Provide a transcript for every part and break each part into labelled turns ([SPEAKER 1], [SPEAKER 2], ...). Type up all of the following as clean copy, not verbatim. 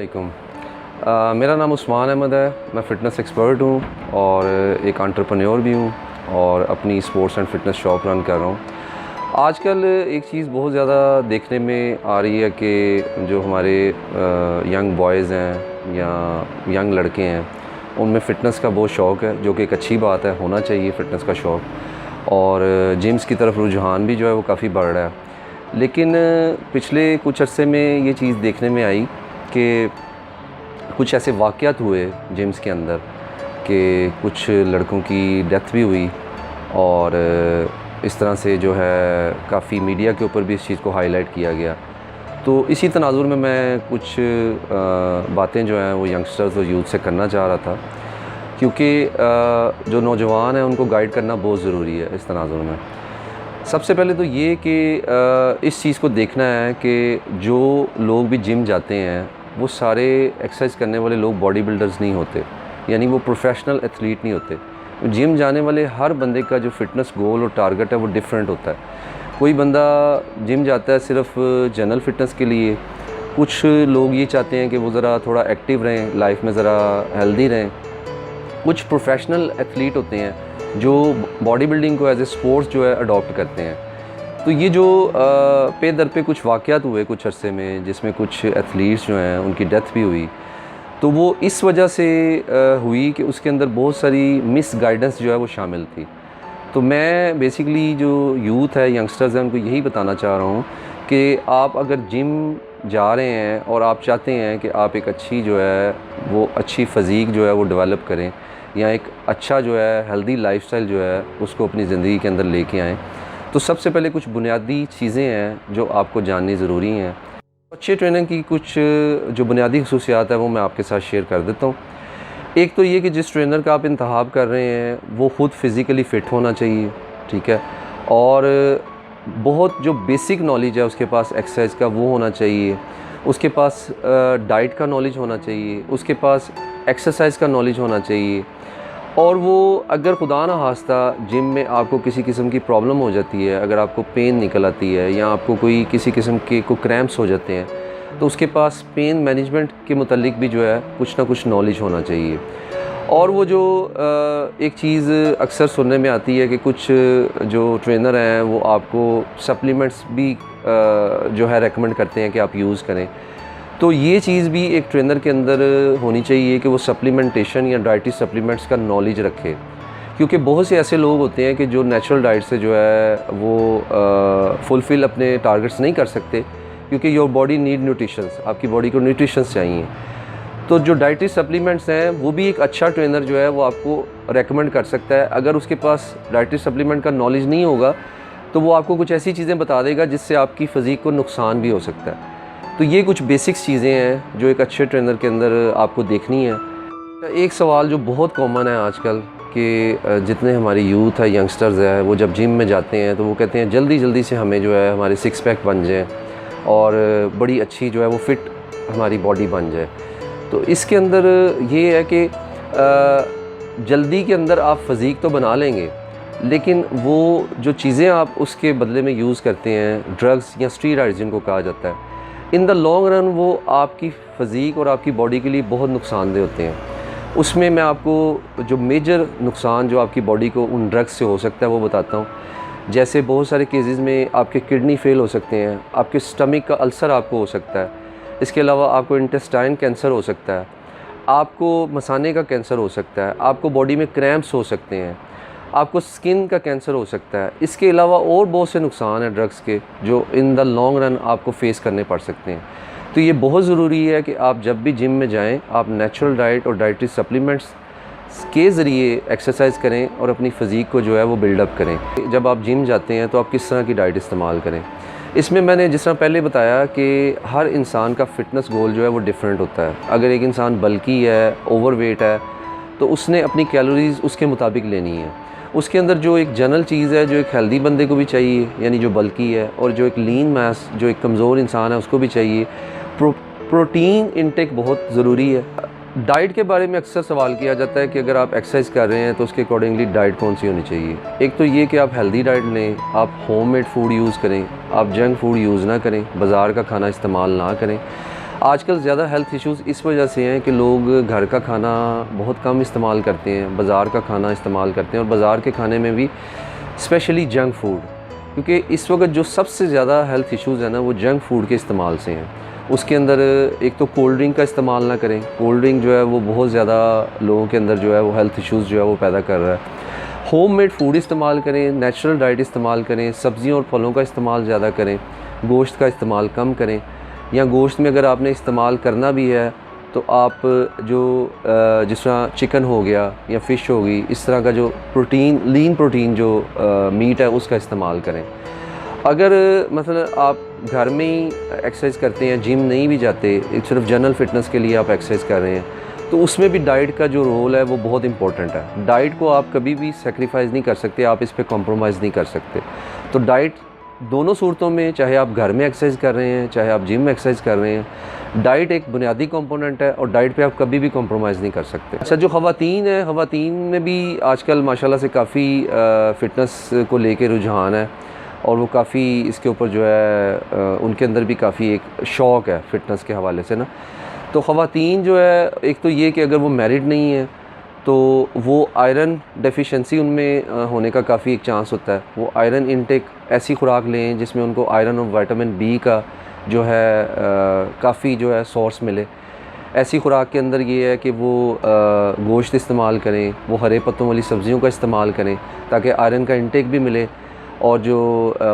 [SPEAKER 1] अस्सलामुअलैकुम। मेरा नाम उस्मान अहमद है। मैं फ़िटनेस एक्सपर्ट हूँ और एक एंटरप्रेन्योर भी हूँ और अपनी sports and fitness shop run कर रहा हूँ। आजकल एक चीज़ बहुत ज़्यादा देखने में आ रही है कि जो हमारे यंग बॉयज़ हैं या यंग लड़के हैं, उनमें फ़िटनेस का बहुत शौक़ है, जो कि एक अच्छी बात है, होना चाहिए फ़िटनेस का शौक़। और जिम्स की तरफ रुझान भी जो है वो काफ़ी बढ़ रहा है। लेकिन पिछले कुछ अरसे में ये चीज़ देखने में आई कि कुछ ऐसे वाक़यात हुए जिम्स के अंदर कि कुछ लड़कों की डेथ भी हुई और इस तरह से जो है काफ़ी मीडिया के ऊपर भी इस चीज़ को हाईलाइट किया गया। तो इसी तनाज़ुर में मैं कुछ बातें जो हैं वो यंगस्टर्स और यूथ से करना चाह रहा था, क्योंकि जो नौजवान हैं उनको गाइड करना बहुत ज़रूरी है इस तनाज़ुर में। सबसे पहले तो ये कि इस चीज़ को देखना है कि जो लोग भी जिम जाते हैं वो सारे एक्सरसाइज करने वाले लोग बॉडी बिल्डर्स नहीं होते, यानी वो प्रोफेशनल एथलीट नहीं होते। जिम जाने वाले हर बंदे का जो फ़िटनेस गोल और टारगेट है वो डिफरेंट होता है। कोई बंदा जिम जाता है सिर्फ जनरल फ़िटनेस के लिए, कुछ लोग ये चाहते हैं कि वो ज़रा थोड़ा एक्टिव रहें, लाइफ में ज़रा हेल्दी रहें। कुछ प्रोफेशनल एथलीट होते हैं जो बॉडी बिल्डिंग को एज ए स्पोर्ट्स जो है अडॉप्ट करते हैं। तो ये जो पे दर पे कुछ वाक़यात हुए कुछ अरसे में, जिसमें कुछ एथलीट्स जो हैं उनकी डेथ भी हुई, तो वो इस वजह से हुई कि उसके अंदर बहुत सारी मिस गाइडेंस जो है वो शामिल थी। तो मैं बेसिकली जो यूथ है, यंगस्टर्स हैं, उनको यही बताना चाह रहा हूँ कि आप अगर जिम जा रहे हैं और आप चाहते हैं कि आप एक अच्छी जो है वो अच्छी फ़िज़ीक जो है वो डेवलप करें या एक अच्छा जो है हेल्दी लाइफस्टाइल जो है उसको अपनी ज़िंदगी के अंदर लेके आएँ, तो सबसे पहले कुछ बुनियादी चीज़ें हैं जो आपको जाननी ज़रूरी हैं। अच्छे ट्रेनर की कुछ जो बुनियादी ख़ुसूसियात है वो मैं आपके साथ शेयर कर देता हूँ। एक तो ये कि जिस ट्रेनर का आप इंतखाब कर रहे हैं वो ख़ुद फ़िज़िकली फ़िट होना चाहिए, ठीक है, और बहुत जो बेसिक नॉलेज है उसके पास एक्सरसाइज का वो होना चाहिए, उसके पास डाइट का नॉलेज होना चाहिए, उसके पास एक्सरसाइज का नॉलेज होना चाहिए। और वो अगर खुदा ना खास्ता जिम में आपको किसी किस्म की प्रॉब्लम हो जाती है, अगर आपको पेन निकल आती है या आपको कोई किसी किस्म के क्रैम्प्स हो जाते हैं, तो उसके पास पेन मैनेजमेंट के मुतालिक भी जो है कुछ ना कुछ नॉलेज होना चाहिए। और वो जो एक चीज़ अक्सर सुनने में आती है कि कुछ जो ट्रेनर हैं वो आपको सप्लीमेंट्स भी जो है रेकमेंड करते हैं कि आप यूज़ करें। तो ये चीज़ भी एक ट्रेनर के अंदर होनी चाहिए कि वो सप्लीमेंटेशन या डाइटरी सप्लीमेंट्स का नॉलेज रखे, क्योंकि बहुत से ऐसे लोग होते हैं कि जो नेचुरल डाइट से जो है वो फुलफ़िल अपने टारगेट्स नहीं कर सकते, क्योंकि योर बॉडी नीड न्यूट्रिशंस, आपकी बॉडी को न्यूट्रिशंस चाहिए। तो जो डाइटरी सप्लीमेंट्स हैं वो भी एक अच्छा ट्रेनर जो है वो आपको रेकमेंड कर सकता है। अगर उसके पास डाइटरी सप्लीमेंट का नॉलेज नहीं होगा तो वो आपको कुछ ऐसी चीज़ें बता देगा जिससे आपकी फ़िज़ीक को नुकसान भी हो सकता है। तो ये कुछ बेसिक्स चीज़ें हैं जो एक अच्छे ट्रेनर के अंदर आपको देखनी है। एक सवाल जो बहुत कॉमन है आजकल कि जितने हमारी यूथ है, यंगस्टर्स है, वो जब जिम में जाते हैं तो वो कहते हैं जल्दी जल्दी से हमें जो है हमारे सिक्स पैक बन जाए और बड़ी अच्छी जो है वो फ़िट हमारी बॉडी बन जाए। तो इसके अंदर ये है कि जल्दी के अंदर आप फ़िज़ीक तो बना लेंगे, लेकिन वो जो चीज़ें आप उसके बदले में यूज़ करते हैं, ड्रग्स या स्टेरॉइड्स जिनको कहा जाता है, इन द लॉन्ग रन वो आपकी फ़िज़ीक और आपकी बॉडी के लिए बहुत नुकसानदेह होते हैं। उसमें मैं आपको जो मेजर नुकसान जो आपकी बॉडी को उन ड्रग्स से हो सकता है वो बताता हूँ। जैसे बहुत सारे केसेस में आपके किडनी फेल हो सकते हैं, आपके स्टमक का अल्सर आपको हो सकता है, इसके अलावा आपको इंटेस्टाइन कैंसर हो सकता है, आपको मसाने का कैंसर हो सकता है, आपको बॉडी में क्रैम्प्स हो सकते हैं, आपको स्किन का कैंसर हो सकता है। इसके अलावा और बहुत से नुकसान हैं ड्रग्स के जो इन द लॉन्ग रन आपको फ़ेस करने पड़ सकते हैं। तो ये बहुत ज़रूरी है कि आप जब भी जिम में जाएं आप नेचुरल डाइट और डाइटरी सप्लीमेंट्स के ज़रिए एक्सरसाइज करें और अपनी फ़िज़ीक को जो है वो बिल्डअप करें। जब आप जिम जाते हैं तो आप किस तरह की डाइट इस्तेमाल करें। इसमें मैंने जिस तरह पहले बताया कि हर इंसान का फ़िटनेस गोल जो है वो डिफरेंट होता है। अगर एक इंसान बल्की है, ओवरवेट है, तो उसने अपनी कैलोरीज़ उसके मुताबिक लेनी है। उसके अंदर जो एक जनरल चीज़ है जो एक हेल्दी बंदे को भी चाहिए, यानी जो बल्की है, और जो एक लीन मास जो एक कमज़ोर इंसान है उसको भी चाहिए। प्रोटीन इंटेक बहुत ज़रूरी है। डाइट के बारे में अक्सर सवाल किया जाता है कि अगर आप एक्सरसाइज कर रहे हैं तो उसके अकॉर्डिंगली डाइट कौन सी होनी चाहिए। एक तो ये कि आप हेल्दी डाइट लें, आप होममेड फूड यूज़ करें, आप जंक फूड यूज़ ना करें, बाज़ार का खाना इस्तेमाल ना करें। आजकल ज़्यादा हेल्थ इश्यूज़ इस वजह से हैं कि लोग घर का खाना बहुत कम इस्तेमाल करते हैं, बाज़ार का खाना इस्तेमाल करते हैं, और बाज़ार के खाने में भी स्पेशली जंक फूड, क्योंकि इस वक्त जो सबसे ज़्यादा हेल्थ इश्यूज़ हैं ना वो जंक फूड के इस्तेमाल से हैं। उसके अंदर एक तो कोल्ड ड्रिंक का इस्तेमाल ना करें। कोल्ड ड्रिंक जो है वो बहुत ज़्यादा लोगों के अंदर जो है वो हेल्थ इश्यूज़ जो है वो पैदा कर रहा है। होम मेड फूड इस्तेमाल करें, नेचुरल डाइट इस्तेमाल करें, सब्ज़ियों और फलों का इस्तेमाल ज़्यादा करें, गोश्त का इस्तेमाल कम करें, या गोश्त में अगर आपने इस्तेमाल करना भी है तो आप जो जिस तरह चिकन हो गया या फ़िश हो गई, इस तरह का जो प्रोटीन, लीन प्रोटीन जो मीट है उसका इस्तेमाल करें। अगर मतलब आप घर में ही एक्सरसाइज करते हैं, जिम नहीं भी जाते, सिर्फ जनरल फिटनेस के लिए आप एक्सरसाइज कर रहे हैं, तो उसमें भी डाइट का जो रोल है वो बहुत इंपॉर्टेंट है। डाइट को आप कभी भी सेक्रीफाइस नहीं कर सकते, आप इस पे कॉम्प्रोमाइज़ नहीं कर सकते। तो डाइट दोनों सूरतों में, चाहे आप घर में एक्सरसाइज कर रहे हैं, चाहे आप जिम में एक्सरसाइज कर रहे हैं, डाइट एक बुनियादी कंपोनेंट है और डाइट पे आप कभी भी कॉम्प्रोमाइज़ नहीं कर सकते। अच्छा, जो ख़वातीन है, ख़वातीन में भी आजकल माशाल्लाह से काफ़ी फ़िटनेस को लेके रुझान है, और वो काफ़ी इसके ऊपर जो है उनके अंदर भी काफ़ी एक शौक़ है फ़िटनेस के हवाले से ना। तो ख़वातीन जो है, एक तो ये कि अगर वो मैरिड नहीं है तो वो आयरन डेफिशिएंसी उनमें होने का काफ़ी एक चांस होता है। वो आयरन इंटेक ऐसी खुराक लें जिसमें उनको आयरन और विटामिन बी का जो है काफ़ी जो है सोर्स मिले। ऐसी खुराक के अंदर ये है कि वो गोश्त इस्तेमाल करें, वो हरे पत्तों वाली सब्ज़ियों का इस्तेमाल करें ताकि आयरन का इंटेक भी मिले और जो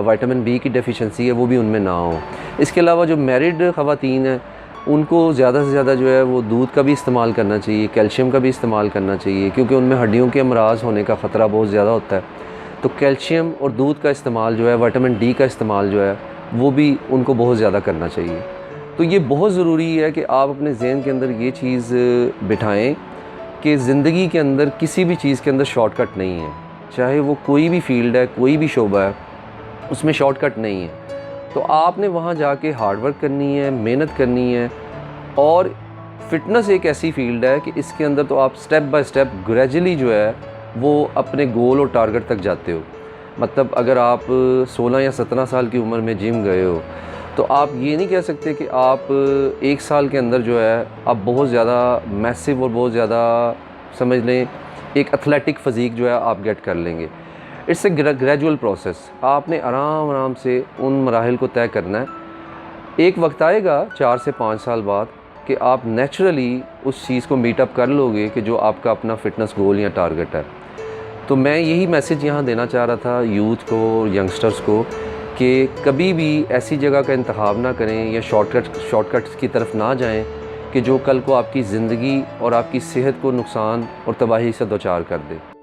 [SPEAKER 1] विटामिन बी की डेफिशिएंसी है वो भी उनमें ना हो। इसके अलावा जो मैरिड ख़वातीन हैं उनको ज़्यादा से ज़्यादा जो है वो दूध का भी इस्तेमाल करना चाहिए, कैल्शियम का भी इस्तेमाल करना चाहिए, क्योंकि उनमें हड्डियों के अमराज होने का ख़तरा बहुत ज़्यादा होता है। तो कैल्शियम और दूध का इस्तेमाल जो है, विटामिन डी का इस्तेमाल जो है वो भी उनको बहुत ज़्यादा करना चाहिए। तो ये बहुत ज़रूरी है कि आप अपने ज़हन के अंदर ये चीज़ बिठाएँ कि ज़िंदगी के अंदर किसी भी चीज़ के अंदर शॉर्टकट नहीं है। चाहे वो कोई भी फ़ील्ड है, कोई भी शोबा है, उसमें शॉर्टकट नहीं है। तो आपने वहाँ जाके हार्ड वर्क करनी है, मेहनत करनी है। और फ़िटनेस एक ऐसी फ़ील्ड है कि इसके अंदर तो आप स्टेप बाय स्टेप ग्रेजुअली जो है वो अपने गोल और टारगेट तक जाते हो। मतलब अगर आप 16 या 17 साल की उम्र में जिम गए हो तो आप ये नहीं कह सकते कि आप 1 साल के अंदर जो है आप बहुत ज़्यादा मैसिव और बहुत ज़्यादा समझ लें एक एथलेटिक फ़िज़ीक जो है आप गेट कर लेंगे। It's a gradual process. आपने आराम आराम से उन मराहिल को तय करना है। एक वक्त आएगा 4 से 5 साल बाद कि आप नेचुरली उस चीज़ को मीटअप कर लोगे कि जो आपका अपना फ़िटनेस गोल या टारगेट है। तो मैं यही मैसेज यहाँ देना चाह रहा था यूथ को, यंगस्टर्स को, कि कभी भी ऐसी जगह का इंतखाब ना करें या शॉर्टकट्स की तरफ ना जाएं कि जो कल को आपकी ज़िंदगी और आपकी सेहत को नुकसान और तबाही से दो चार कर दे।